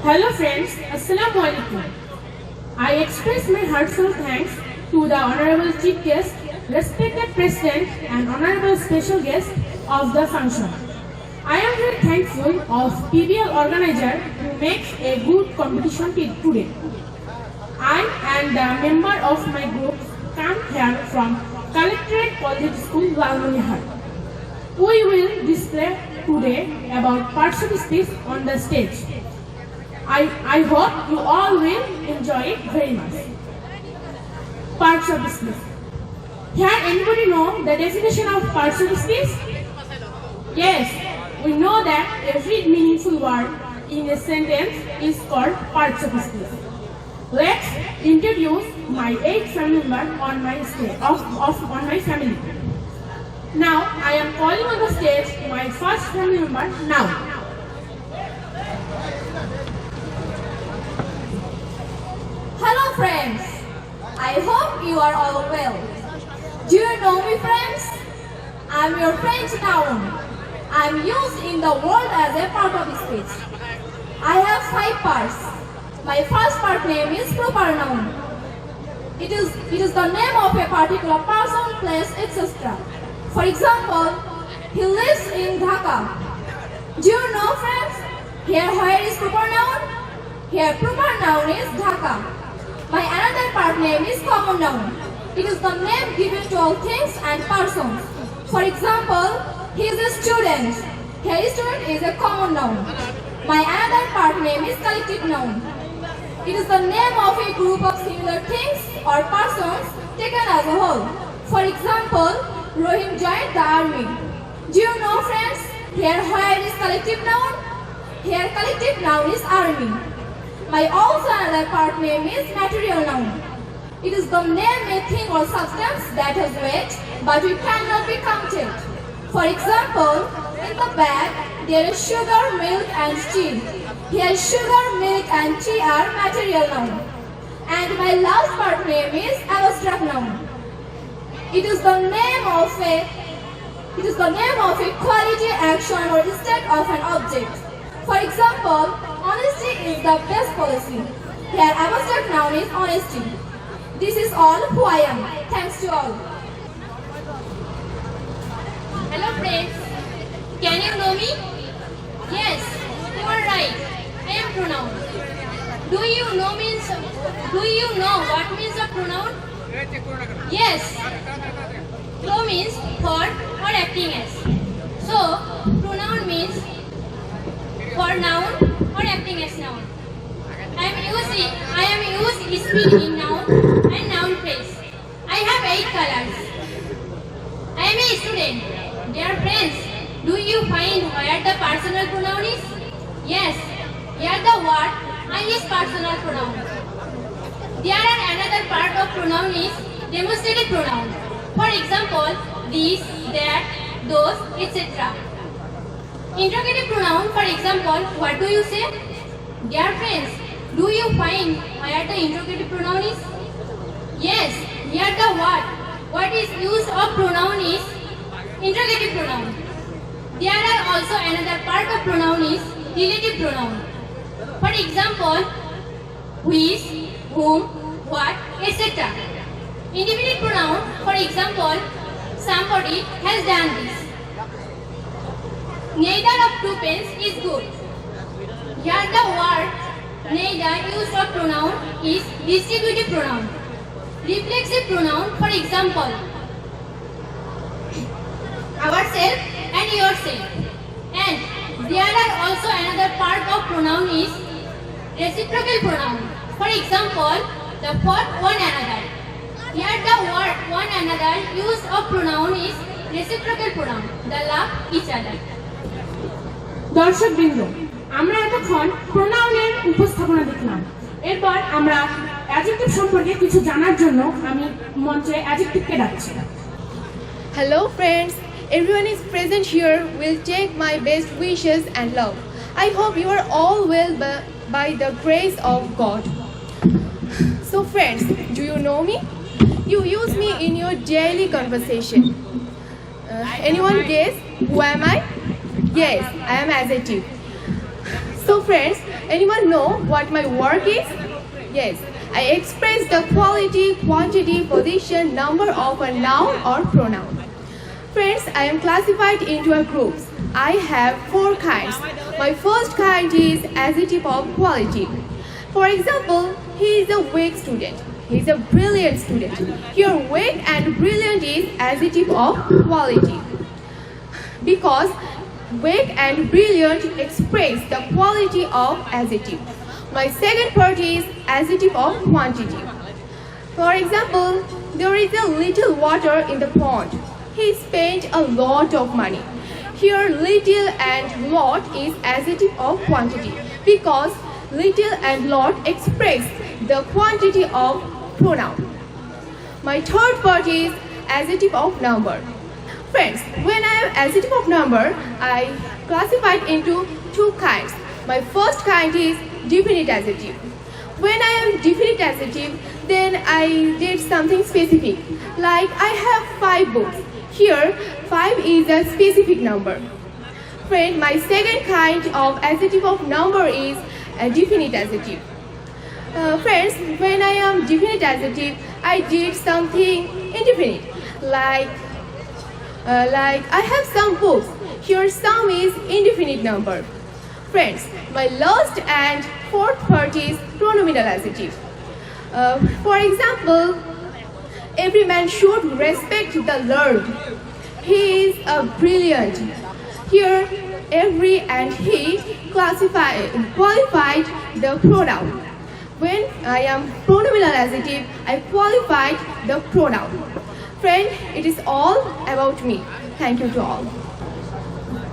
Hello friends, Assalamu alaikum. I express my heartfelt thanks to the Honorable Chief Guest, respected President and Honorable Special Guest of the function. I am very thankful of PBL organizer who makes a good competition today. I and the member of my group come here from Collectorate College School, Lalmonihar. We will display today about parts of speech on the stage. I hope you all will enjoy it very much. Parts of speech. Here, anybody know the definition of parts of speech? Yes, we know that every meaningful word in a sentence is called parts of speech. Let's introduce my 8th family member on my stage on my family. Now I am calling on the stage my first family member now. Hello friends, I hope you are all well. Do you know me friends? I am your friend noun. I am used in the world as a part of speech. I have 5 parts. My first part name is proper noun. It is the name of a particular person, place, etc. For example, he lives in Dhaka. Do you know friends? Here where is proper noun? Here proper noun is Dhaka. My another part name is common noun. It is the name given to all things and persons. For example, he is a student. Here student is a common noun. My another part name is collective noun. It is the name of a group of similar things or persons taken as a whole. For example, Rohim joined the army. Do you know friends? Here where is collective noun? Here collective noun is army. My also another part name is material noun. It is the name a thing or substance that has weight but it cannot be counted. For example, in the bag there is sugar, milk and tea. Here sugar, milk and tea are material noun. And my last part name is abstract noun. It is the name of a quality, action or state of an object. For example, honesty is the best policy. Here abstract noun is honesty. This is all who I am. Thanks to all. Hello friends, can you know me? Yes, you are right. I am pronoun. Do you know what means a pronoun? Yes. Pro means for or acting as. So pronoun means for noun or acting as noun. I am used speak in noun and noun phrase. I have 8 colors. I am a student. Dear friends, do you find where the personal pronoun is? Yes, here the word I is personal pronoun. There are another part of pronoun is demonstrative pronoun. For example, this, that, those, etc. Interrogative pronoun, for example, what do you say? Dear friends, do you find where the interrogative pronoun is? Yes, here the word what is used of pronoun is interrogative pronoun. There are also another part of pronoun is relative pronoun. For example, which, whom, what, etc. Indefinite pronoun, for example, somebody has done this. Neither of 2 pens is good. Here the word neither used of pronoun is distributive pronoun. Reflexive pronoun, for example, ourself and yourself. And there are also another part of pronoun is reciprocal pronoun. For example, the for one another. Here the word one another used of pronoun is reciprocal pronoun. The love each other. দর্শকবৃন্দ, আমরা এতক্ষণ প্রোনাউনের উপস্থাপনা দেখলাম। এরপর আমরা adjective সম্পর্কে কিছু জানার জন্য আমি মঞ্চে অ্যাডজেক্টিভকে ডাকছি। Hello friends, everyone is present here will take my best wishes and love. I hope you are all well by the grace of God. So friends, do you know me? You use me in your daily conversation. Anyone guess who am I? Yes, I am adjective. So friends, anyone know what my work is? Yes, I express the quality, quantity, position, number of a noun or pronoun. Friends, I am classified into a groups. I have 4 kinds. My first kind is adjective of quality. For example, he is a weak student. He is a brilliant student. Here, weak and brilliant is adjective of quality. Because weak and brilliant express the quality of adjective. My second part is adjective of quantity. For example, there is a little water in the pond. He spent a lot of money. Here, little and lot is adjective of quantity because little and lot express the quantity of pronoun. My third part is adjective of number. Friends, when I am adjective of number, I classify it into 2 kinds. My first kind is definite adjective. When I am definite adjective, then I did something specific. Like I have 5 books. Here, 5 is a specific number. Friend, my second kind of adjective of number is a definite adjective. Friends, when I am definite adjective, I did something indefinite. Like I have some books. Here, some is indefinite number. Friends, my last and fourth part is pronominal adjective. For example, every man should respect the learned. He is a brilliant. Here, every and he qualified the pronoun. When I am pronominal adjective, I qualified the pronoun. Friend, it is all about me. Thank you to all.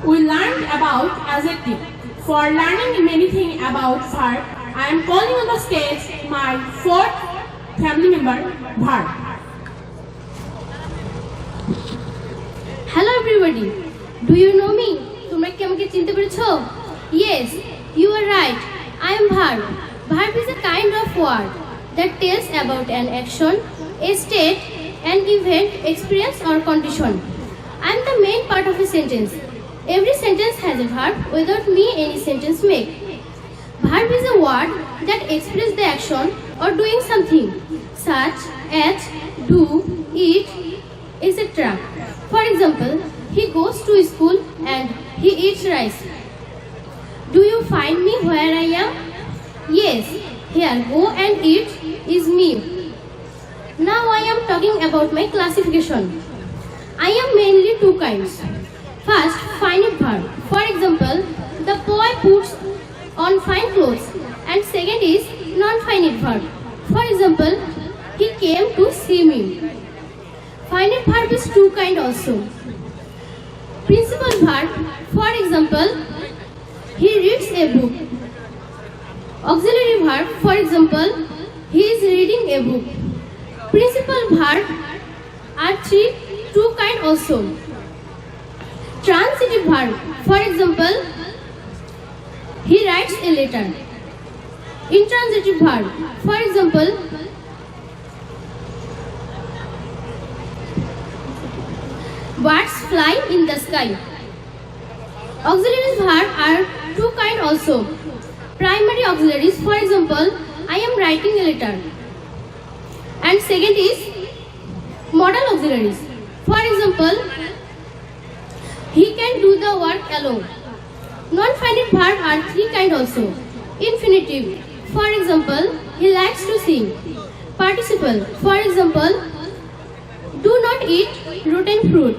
We learned about adjective. For learning many things about verb, I am calling on the stage my 4th family member, Verb. Hello everybody. Do you know me? তোমরা কি আমাকে চিনতে পেরেছো? Yes, you are right. I am verb. Verb is a kind of word that tells about an action, a state, an event, experience or condition. I am the main part of a sentence. Every sentence has a verb. Without me, any sentence make. Verb is a word that expresses the action or doing something, such as do, eat, etc. For example, he goes to school and he eats rice. Do you find me where I am? Yes, here go and eat is me. Now I am talking about my classification. I am mainly 2 kinds. First, finite verb. For example, the boy puts on fine clothes. And second is non-finite verb. For example, he came to see me. Finite verb is 2 kind also. Principal verb. For example, he reads a book. Auxiliary verb. For example, he is reading a book. Principal verb are 2 kind also. Transitive verb. For example, he writes a letter. Intransitive verb. For example, birds fly in the sky. Auxiliary verb are 2 kind also. Primary auxiliaries. For example, I am writing a letter. And second is modal auxiliaries. For example, he can do the work alone. Non-finite verb are 3 kind also. Infinitive. For example, he likes to sing. Participle. For example, do not eat rotten fruit.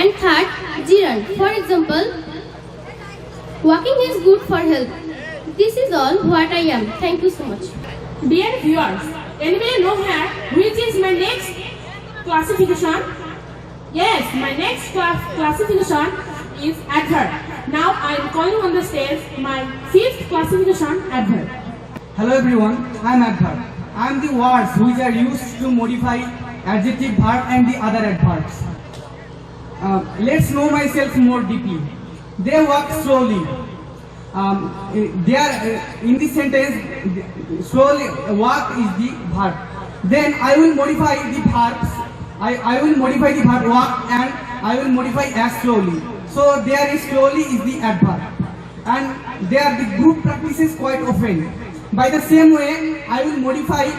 And third, gerund. For example, walking is good for health. This is all what I am. Thank you so much. Dear viewers, anybody know here which is my next classification? Yes, my next classification is adverb. Now I am calling on the stage my 5th classification, adverb. Hello everyone, I am adverb. I am the words which are used to modify adjective, verb and the other adverbs. Let's know myself more deeply. They walk slowly. They are in this sentence. Slowly walk is the verb. Then I will modify the verbs. I will modify the verb walk and I will modify as slowly. So there is slowly is the adverb. and they are the group practices quite often. By the same way, I will modify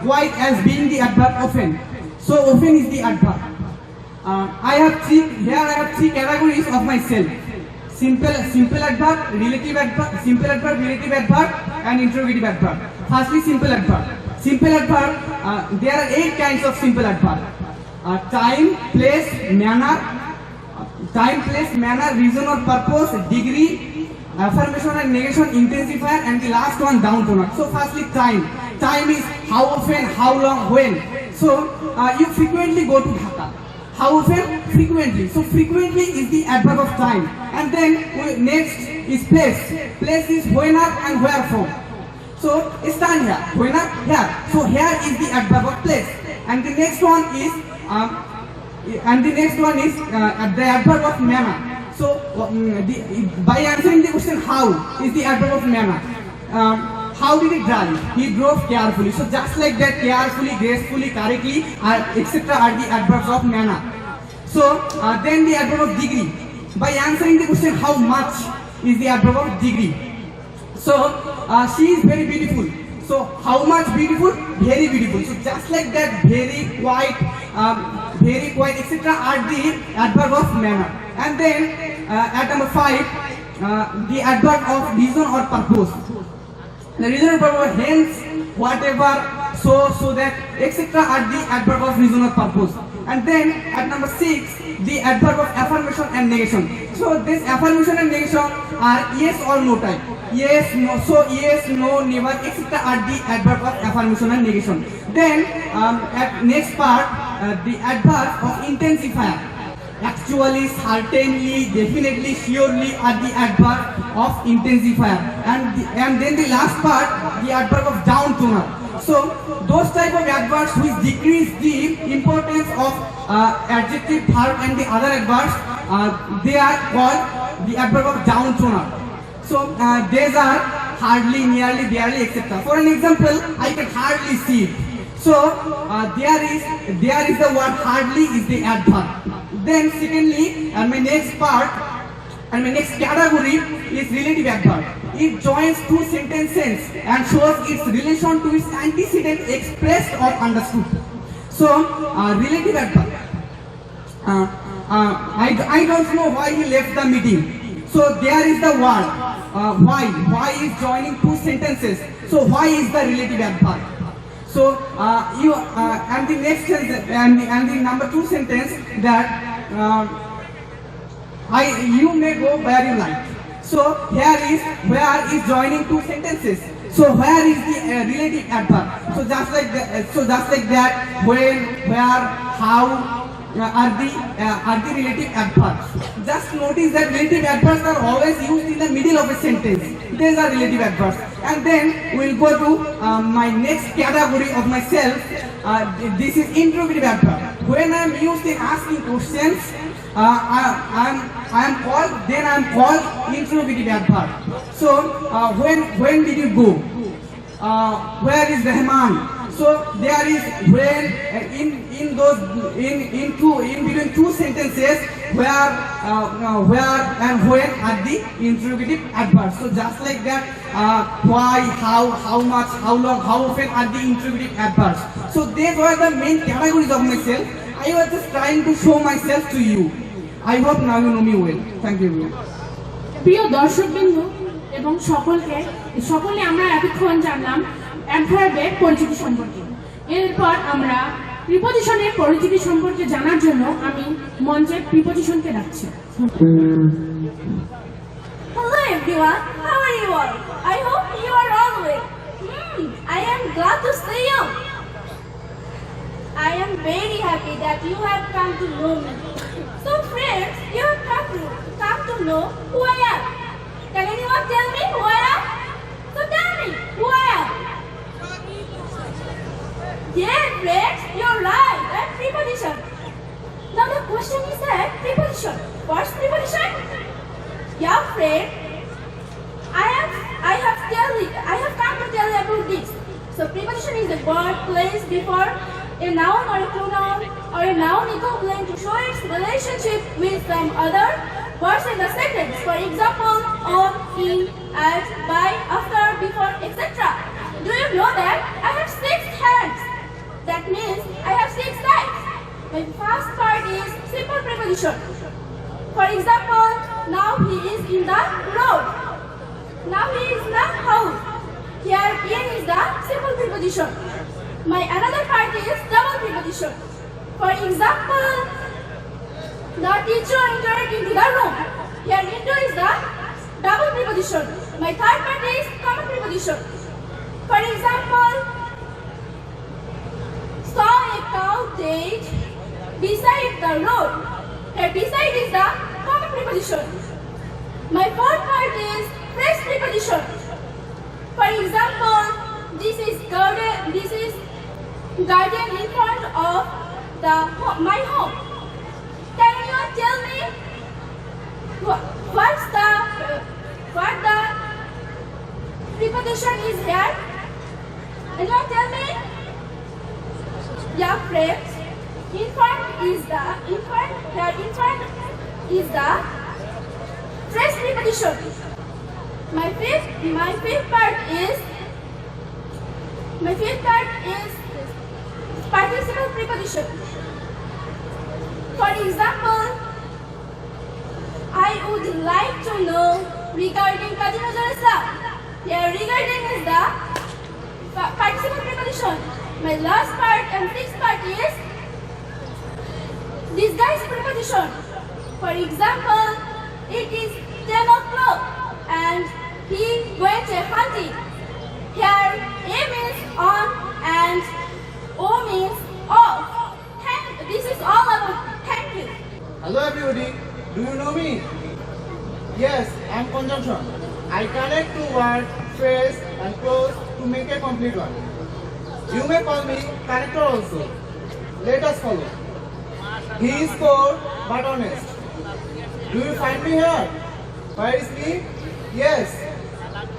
quite as being the adverb often. So often is the adverb. I have three categories of myself: simple adverb, relative adverb, and interrogative adverb. Firstly, simple adverb. Simple adverb. There are 8 kinds of simple adverb: time, place, manner, reason or purpose, degree, affirmation and negation, intensifier, and the last one, down toner. So firstly, time. Time is how often, how long, when. So you frequently go to Dhaka. How often? Frequently. So frequently is the adverb of time. And then next is place. Place is when are and where from. So stand here. When are here. So here is the adverb of place. And the next one is the adverb of manner. So by answering the question how is the adverb of manner. How did he drive? He drove carefully. So just like that, carefully, gracefully, correctly, etc. are the adverbs of manner. So then the adverb of degree. By answering the question how much is the adverb of degree. So she is very beautiful. So how much beautiful? Very beautiful. So just like that, very, quite, etc. are the adverb of manner. And then at number 5, the adverb of reason or purpose. The reason or purpose, hence, whatever, so that, etc. are the adverb of reason or purpose. And then at number 6, the adverb of affirmation and negation. So this affirmation and negation are yes or no type. Yes, no, so yes, no, never, etc. are the adverb of affirmation and negation. Then at next part, the adverb of intensifier. Actually, certainly, definitely, surely are the adverb of intensifier. And then the last part, the adverb of down toner. So those type of adverbs which decrease the importance of adjective, verb and the other adverbs, they are called the adverb of down toner. So these are hardly, nearly, barely, etc. For an example, I can hardly see it. So there is the word hardly is the adverb. Then secondly, my next part and my next category is relative adverb. It joins 2 sentences and shows its relation to its antecedent expressed or understood. So relative adverb. I don't know why he left the meeting. So there is the word why. Why is joining 2 sentences. So why is the relative adverb. So and the next sentence and the number 2 sentence that you may go where you like. So here is where is joining 2 sentences. So where is the relative adverb. So just like that, when, where, how are the relative adverbs. Just notice that relative adverbs are always used in the middle of a sentence. These are relative adverbs. And then we'll go to my next category of myself. This is interrogative adverb. When I am used in asking questions, I am called interrogative adverb. So when did you go? Where is Rahman? So there is when in between 2 sentences where and when are the interrogative adverbs. So just like that, why, how much, how long, how often are the interrogative adverbs. So these were the main categories of myself. I was just trying to show myself to you. I hope now you know me well. Thank you everyone. প্রিয় দর্শকবৃন্দ এবং সকলে আমরা এতক্ষণ জানলাম অ্যাডভার্বের পরিচিতি সম্পর্কে। এরপর আমরা প্রিপজিশনের পরিচিতি সম্পর্কে জানার জন্য আমি মঞ্চে প্রিপজিশনকে ডাকছি। Hello everyone, how are you all? I hope you are all well. I am glad to see you. I am very happy that you have come to know me. So friends, you have come to know who I am. Can anyone tell me who I am? So tell me who I am. Yeah, friends, you're right. I'm preposition. Now the question is that preposition. What's preposition? Yeah, friend. I have come to tell you about this. So preposition is a word placed before a noun or a pronoun or a noun equivalent to show its relationship with some other words in the sentence. For example, on, in, at, by, after, before, etc. Do you know that I have 6 hands? That means I have 6 legs. My first part is simple preposition. For example, now he is in the road. Now he is in the house. Here in is the simple preposition. My another part is double preposition. For example, the teacher entered into the room. Here into is the double preposition. My third part is common preposition. For example, saw a cow dead beside the road. Here beside is the common preposition. My fourth part is phrase preposition. For example, this is garden in front of my home. Can you tell me what the preposition is here? Can you tell me? Yeah, friends. In front is the phrase preposition. My fifth part is participle preposition. For example, I would like to know regarding Kazi Nazrul Islam. Here regarding is the participle preposition. My last part and sixth part is disguise preposition. For example, it is 10 o'clock and he went hunting. Here A means on and O means off. This is all about thank you. Hello everybody, do you know me? Yes, I am conjunction. I connect two words, phrase and clause to make a complete one. You may call me connector also. Let us follow. He is poor but honest. Do you find me here? Where is me? Yes,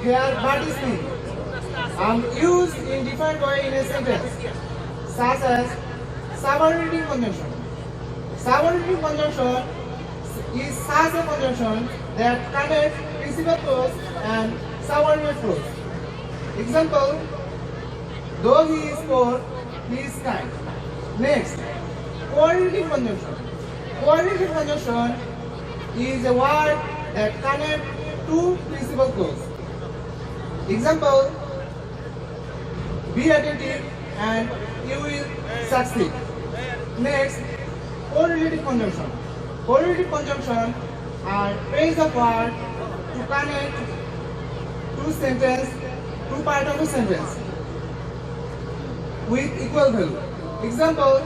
here but is me. I am used in different way in a sentence, such as subordinating conjunction. Subordinating conjunction is such a conjunction that connects principal clause and subordinate clause. Example, though he is poor, he is kind. Next, coordinating conjunction. Coordinating conjunction is a word that connects two principal clause. Example, be attentive and you will succeed. Next, correlative conjunction. Correlative conjunction are pairs of words to connect two parts of a sentence with equal value. Example,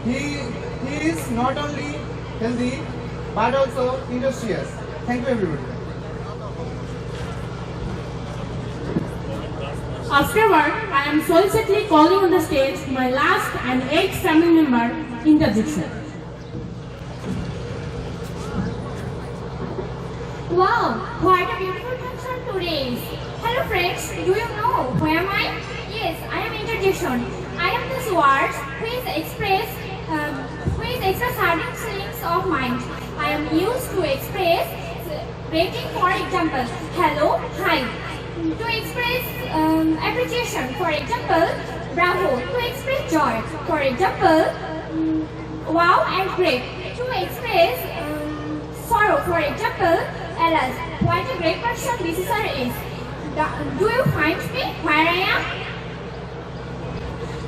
he is not only healthy but also industrious. Thank you everybody. Afterward, I am solicitously calling on the stage my last and 8th family member, Interdiction. Wow, what a beautiful function today is. Hello friends, do you know who am I? Yes, I am Interdiction. I am those words which express certain feelings of mind. I am used to express rating, for example, hello, hi. To express appreciation, for example, bravo. To express joy, for example, wow and great. To express sorrow, for example, alas, what a great person this sir is. Do you find me where I am?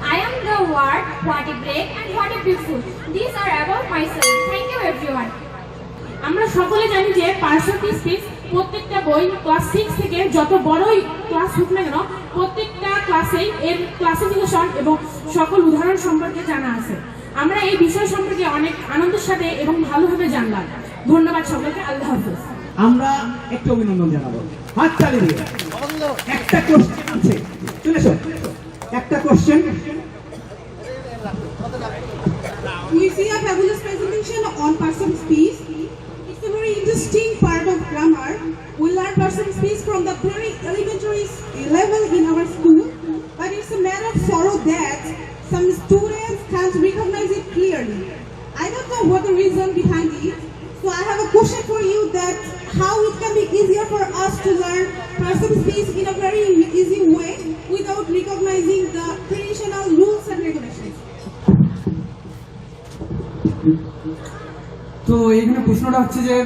I am the word, what a great and what a beautiful. These are about myself. Thank you everyone. আমরা সকলে জানি যে personality speech প্রত্যেকটা বই class 6 থেকে যত বড়ই class হোক না কেন প্রত্যেকটা ক্লাসেই এর ক্লাসিফিকেশন এবং সকল উদাহরণ সম্পর্কে জানা আছে। আমরা এই বিষয় সম্পর্কে অনেক আনন্দের সাথে এবং ভালোভাবে জানলাম। ধন্যবাদ সকলকে। আল্লাহ হাফেজ। আমরা একটু অভিনন্দন জানাবো হাত তালি দিয়ে। একটা কোশ্চেন আছে, চলে এসো। একটা question. We see a fabulous presentation on person speech. It's a very interesting part of grammar. We learn person speech from the very elementary level in our school, but it's a matter of sorrow that some students can't recognize it clearly. I don't know what the reason behind it, so I have a তো এখানে প্রশ্নটা হচ্ছে যে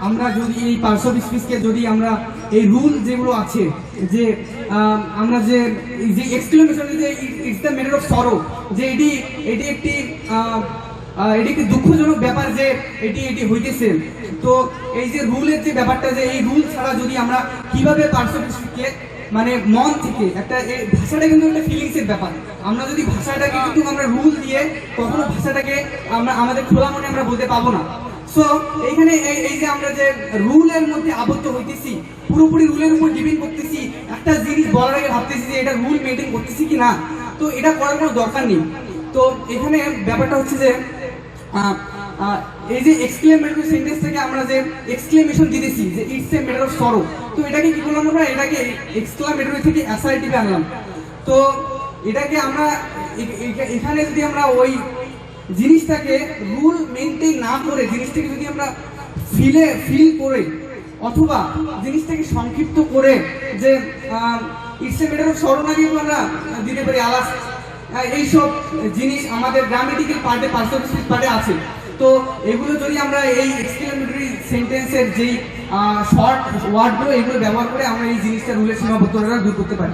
আমরা যদি এই parts of স্পিচকে যদি আমরা এই রুল যেগুলো আছে যে আমরা যে এক্সক্লেমেশন যে it's the matter of sorrow, যে এটি একটি দুঃখজনক ব্যাপার যে এটি হইতেছে। তো এই যে রুলের যে ব্যাপারটা, যে এই রুল ছাড়া যদি আমরা কিভাবে পার্টস অফ স্পিচকে মানে মন থেকে একটা, এই ভাষাটা কিন্তু একটা ফিলিংসের ব্যাপার। আমরা যদি ভাষাটাকে কিন্তু আমরা রুল দিয়ে কখনো ভাষাটাকে আমরা আমাদের খোলা মনে আমরা বলতে পারবো না। সো এইখানে এই যে আমরা যে রুলের মধ্যে আবদ্ধ হইতেছি, পুরোপুরি রুলের উপর ডিপেন্ড করতেছি, একটা জিনিস বলার আগে ভাবতেছি যে এটা রুল মেনটেন করতেছি কি না, তো এটা করার কোনো দরকার নেই। তো এখানে ব্যাপারটা হচ্ছে যে এই যে এক্সক্লেমেটরি সেন্টেন্স থেকে আমরা যে এক্সক্লেমেশন দিতেছি যে it's a matter of sorrow, তো এটাকে কি করলাম আমরা, এটাকে এক্সক্লেমেটরি থেকে অ্যাসার্টিভে আনলাম। তো এটাকে আমরা এখানে যদি আমরা ওই জিনিসটাকে রুল মেনটেন না করে জিনিসটাকে যদি আমরা ফিল করে অথবা জিনিসটাকে সংক্ষিপ্ত করে যে it's a matter of sorrow না দিয়ে আমরা দিতে পারি আলাস, এইসব জিনিস আমাদের গ্রামেটিক্যাল পার্টে, পার্টস অফ স্পিচ পার্টে আছে। তো এগুলো যদি আমরা এই এক্সক্লেমেটরি সেন্টেন্সের যেই শর্ট ওয়ার্ডগুলো এগুলো ব্যবহার করে আমরা এই জিনিসটা রুলের সীমাবদ্ধতা দূর করতে পারি।